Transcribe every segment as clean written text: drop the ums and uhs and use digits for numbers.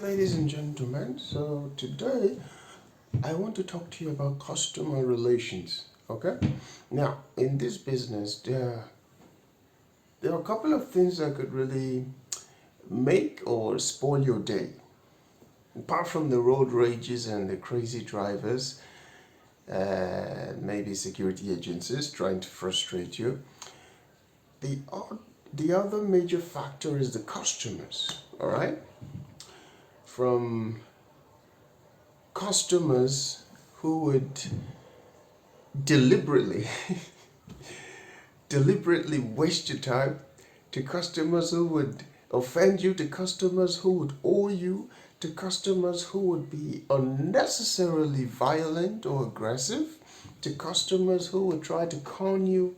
ladies and gentlemen. So today I want to talk to you about customer relations. Okay, now in this business, there are a couple of things that could really make or spoil your day. Apart from the road rages and the crazy drivers, maybe security agencies trying to frustrate you, the the other major factor is the customers. All right, from customers who would deliberately deliberately waste your time, to customers who would offend you, to customers who would owe you, to customers who would be unnecessarily violent or aggressive, to customers who would try to con you.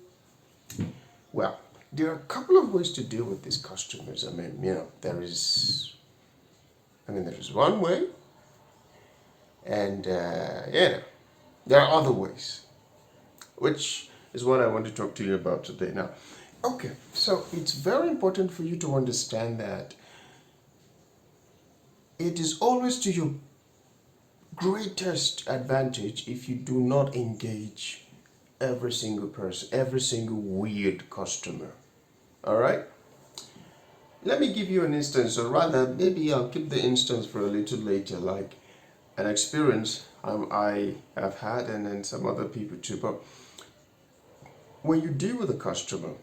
Well, there are a couple of ways to deal with these customers. There is one way, and there are other ways, which is what I want to talk to you about today. Now, okay, so it's very important for you to understand that it is always to your greatest advantage if you do not engage every single person, every single weird customer. All right? Let me give you an instance, or rather, maybe I'll keep the instance for a little later, like an experience I have had, and then some other people too. But when you deal with a customer,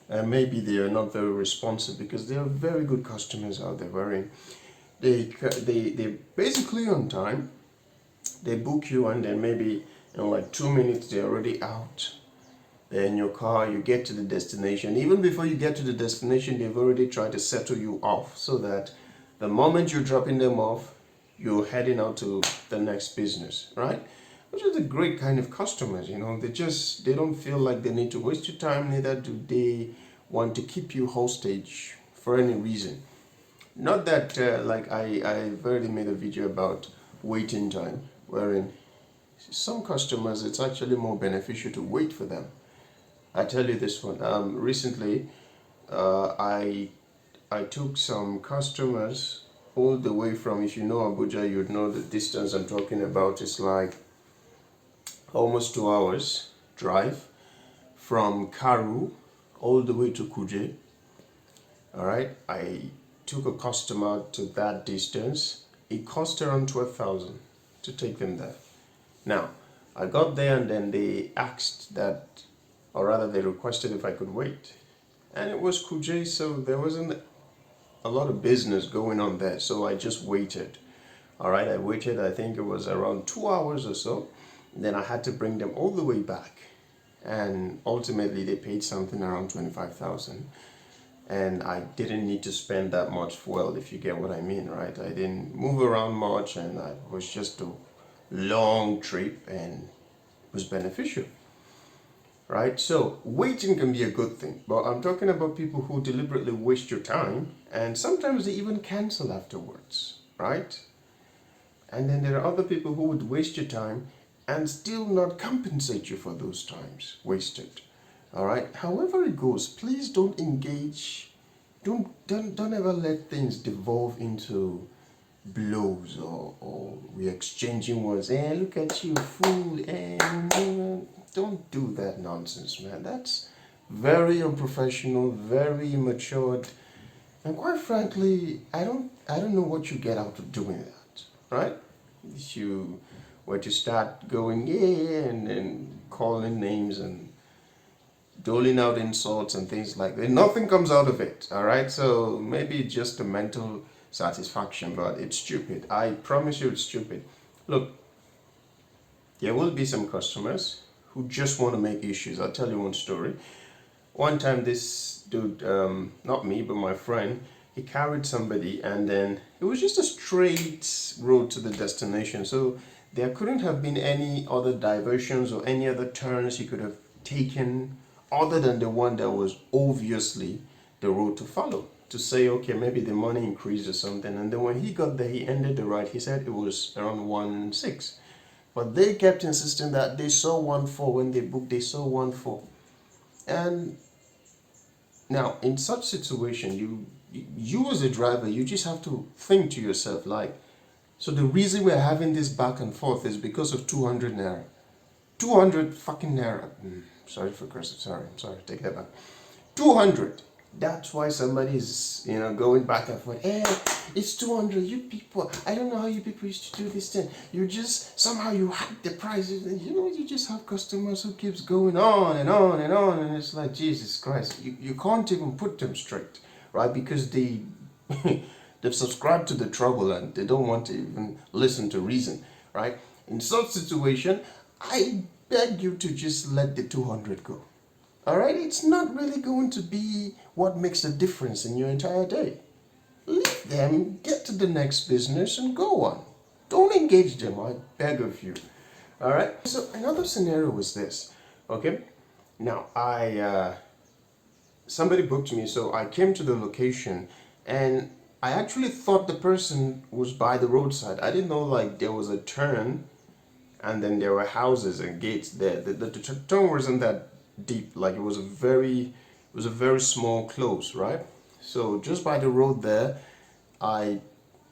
and maybe they are not very responsive, because there are very good customers out there wherein they basically on time, they book you, and then maybe in like 2 minutes they're already out. They're in your car, you get to the destination. Even before you get to the destination, they've already tried to settle you off so that the moment you're dropping them off, you're heading out to the next business, right? Which is a great kind of customers. They don't feel like they need to waste your time, neither do they want to keep you hostage for any reason. Not that I've already made a video about waiting time, wherein some customers, it's actually more beneficial to wait for them. I tell you this one. Recently, I took some customers all the way from, if you know Abuja, you'd know the distance I'm talking about. It's like almost 2 hours drive from Karu all the way to Kuje. All right, I took a customer to that distance. It cost around 12,000 to take them there. Now, I got there and then they asked that, or rather they requested if I could wait. And it was Kuje, so there wasn't a lot of business going on there. So I just waited. All right, I waited, I think it was around 2 hours or so. Then I had to bring them all the way back. And ultimately they paid something around 25,000. And I didn't need to spend that much fuel, if you get what I mean, right? I didn't move around much, and it was just a long trip, and it was beneficial, right? So waiting can be a good thing, but I'm talking about people who deliberately waste your time, and sometimes they even cancel afterwards, right? And then there are other people who would waste your time and still not compensate you for those times wasted. All right, however it goes, please don't engage, don't ever let things devolve into blows, or we exchanging words. Look at you, fool. Don't do that nonsense, man. That's very unprofessional, very immature, and quite frankly, I don't know what you get out of doing that, right? If you were to start going and then calling names and doling out insults and things like that, nothing comes out of it. All right, so maybe it's just a mental satisfaction, but it's stupid. I promise you, it's stupid. Look, there will be some customers who just want to make issues. I'll tell you one story. One time, this dude, not me, but my friend, he carried somebody, and then it was just a straight road to the destination. So there couldn't have been any other diversions or any other turns he could have taken other than the one that was obviously the road to follow, to say, okay, maybe the money increased or something. And then when he got there, he ended the ride. He said it was around 1.6. But they kept insisting that they saw 1.4 when they booked, they saw 1.4. And now, in such situation, you as a driver, you just have to think to yourself, like, so the reason we're having this back and forth is because of 200 naira. 200 fucking naira. Sorry for cursing. Sorry. Take that back. 200. That's why somebody is, going back and forth. Hey, it's 200. You people, I don't know how you people used to do this thing. You just, somehow you hike the prices. And you just have customers who keeps going on and on and on. And it's like, Jesus Christ. You can't even put them straight, right? Because they've subscribed to the trouble and they don't want to even listen to reason, right? In such situation, I beg you to just let the 200 go. All right? It's not really going to be what makes a difference in your entire day. Leave them, get to the next business and go on. Don't engage them, I beg of you. All right? So another scenario was this, okay? Now, somebody booked me, so I came to the location and I actually thought the person was by the roadside. I didn't know like there was a turn and then there were houses and gates there. The turn wasn't that deep, like it was a very small close, right? So just by the road there, I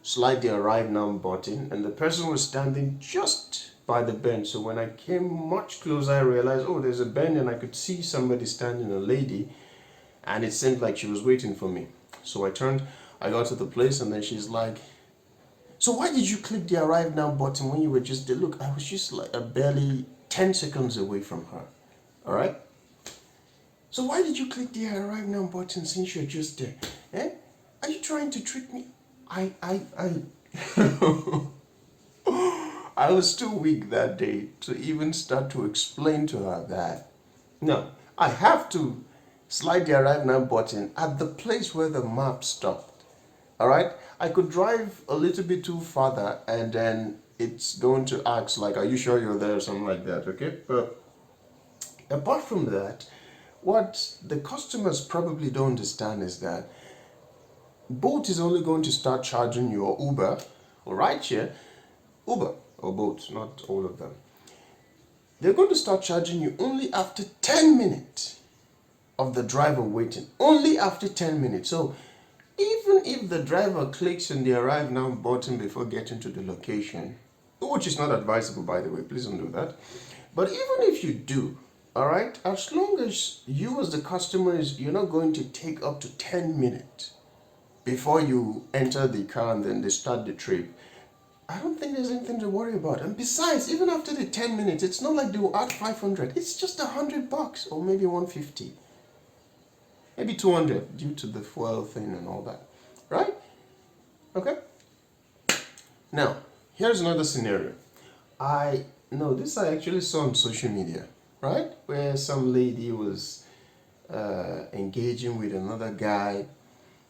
slide the arrive now button and the person was standing just by the bend. So when I came much closer, I realized, oh, there's a bend and I could see somebody standing, a lady, and it seemed like she was waiting for me. So I turned, I got to the place and then she's like, so why did you click the arrive now button when you were just there? Look, I was just like barely 10 seconds away from her. All right? So why did you click the arrive now button since you're just there? Eh? Are you trying to trick me? I I was too weak that day to even start to explain to her that. No, I have to slide the arrive now button at the place where the map stopped. All right, I could drive a little bit too farther and then it's going to ask like, are you sure you're there or something like that, okay? But apart from that, what the customers probably don't understand is that Bolt is only going to start charging you, or Uber, or rideshare, Uber or Bolt, not all of them. They're going to start charging you only after 10 minutes of the driver waiting, only after 10 minutes. So even if the driver clicks on the arrive now button before getting to the location, which is not advisable by the way, please don't do that. But even if you do, all right, as long as you as the customer you're not going to take up to 10 minutes before you enter the car and then they start the trip, I don't think there's anything to worry about. And besides, even after the 10 minutes, it's not like they will add 500. It's just $100 or maybe 150. Maybe 200 due to the fuel thing and all that, right? Okay. Now, here's another scenario. I actually saw on social media, right? Where some lady was engaging with another guy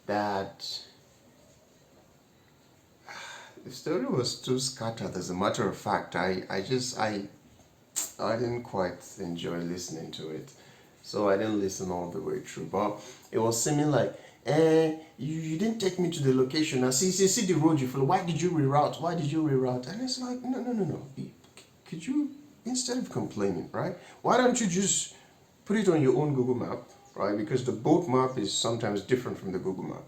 that the story was too scattered. As a matter of fact, I didn't quite enjoy listening to it. So I didn't listen all the way through, but it was seeming like, you didn't take me to the location. Now see the road you follow. Why did you reroute? And it's like, no. Could you, instead of complaining, right? Why don't you just put it on your own Google map, right? Because the boat map is sometimes different from the Google map,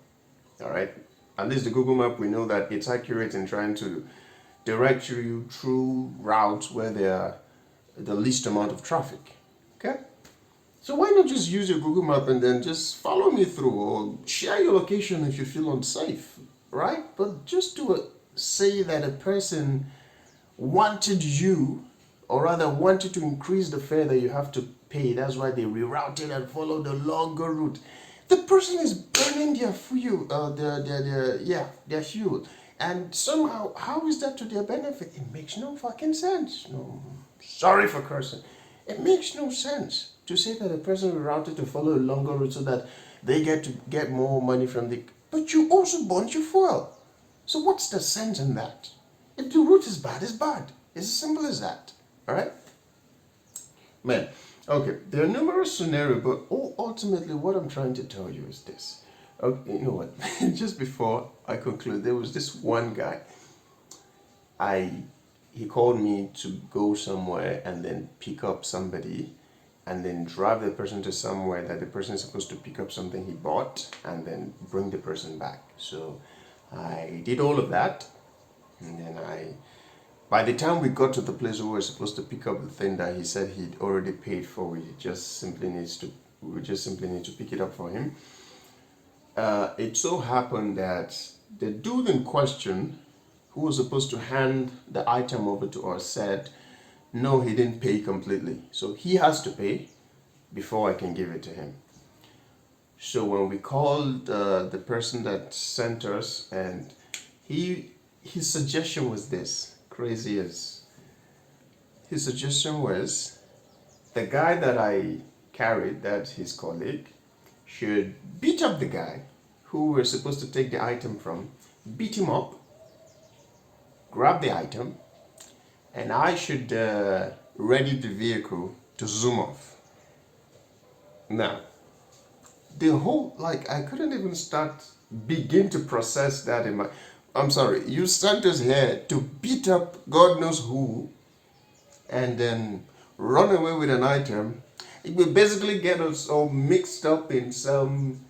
all right? At least the Google map, we know that it's accurate in trying to direct you through routes where there are the least amount of traffic, okay? So why not just use your Google map and then just follow me through, or share your location if you feel unsafe, right? But just say that a person wanted you, or rather wanted to increase the fare that you have to pay. That's why they rerouted and followed the longer route. The person is burning their fuel, their fuel. And somehow, how is that to their benefit? It makes no fucking sense. No, sorry for cursing. It makes no sense to say that a person rerouted to follow a longer route so that they get more money from the... But you also burnt your fuel. So what's the sense in that? If the route is bad, it's bad. It's as simple as that. All right? Man, okay, there are numerous scenarios, but ultimately what I'm trying to tell you is this. Okay, you know what? Just before I conclude, there was this one guy. He called me to go somewhere and then pick up somebody. and then drive the person to somewhere that the person is supposed to pick up something he bought and then bring the person back. So I did all of that, and then by the time we got to the place where we were supposed to pick up the thing that he said he'd already paid for, we just simply need to pick it up for him. It so happened that the dude in question, who was supposed to hand the item over to us, said no, he didn't pay completely, so he has to pay before I can give it to him. So when we called the person that sent us, and his suggestion was this, crazy as his suggestion was, the guy that I carried, that's his colleague, should beat up the guy who we're supposed to take the item from, beat him up, grab the item, and I should ready the vehicle to zoom off. Now, the whole, I couldn't even begin to process that in my, I'm sorry, you sent us here to beat up God knows who and then run away with an item. It will basically get us all mixed up in some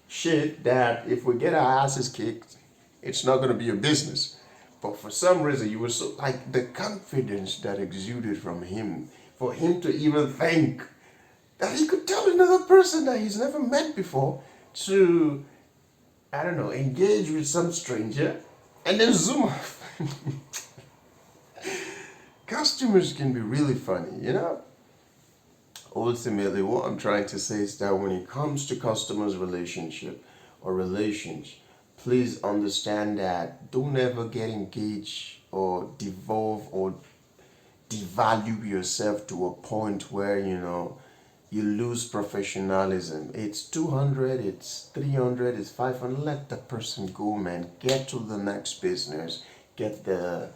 shit that if we get our asses kicked, it's not going to be your business. But for some reason, you were so, the confidence that exuded from him, for him to even think that he could tell another person that he's never met before to, I don't know, engage with some stranger and then zoom off. Customers can be really funny, you know? Ultimately, what I'm trying to say is that when it comes to customers' relationship or relations, please understand that don't ever get engaged or devolve or devalue yourself to a point where, you lose professionalism. It's 200, it's 300, it's 500. Let the person go, man. Get to the next business. Get the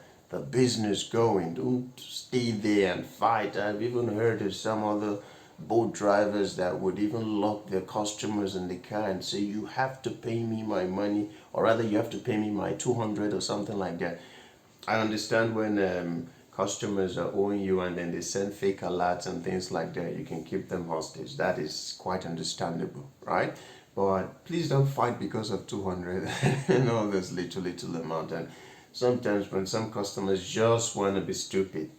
business going. Don't stay there and fight. I've even heard of some other boat drivers that would even lock their customers in the car and say, you have to pay me my money, or rather you have to pay me my 200 or something like that. I understand when customers are owing you and then they send fake alerts and things like that, you can keep them hostage. That is quite understandable, right? But please don't fight because of 200 and all this little amount. And sometimes when some customers just want to be stupid,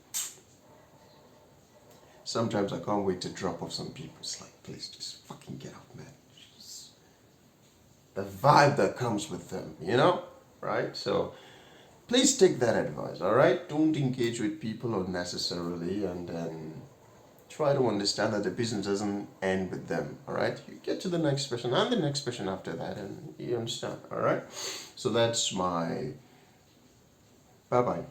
sometimes I can't wait to drop off some people. It's like, please just fucking get out, man. Just the vibe that comes with them, right? So please take that advice, all right? Don't engage with people unnecessarily, and then try to understand that the business doesn't end with them, all right? You get to the next person and the next person after that, and you understand, all right? So that's my bye-bye.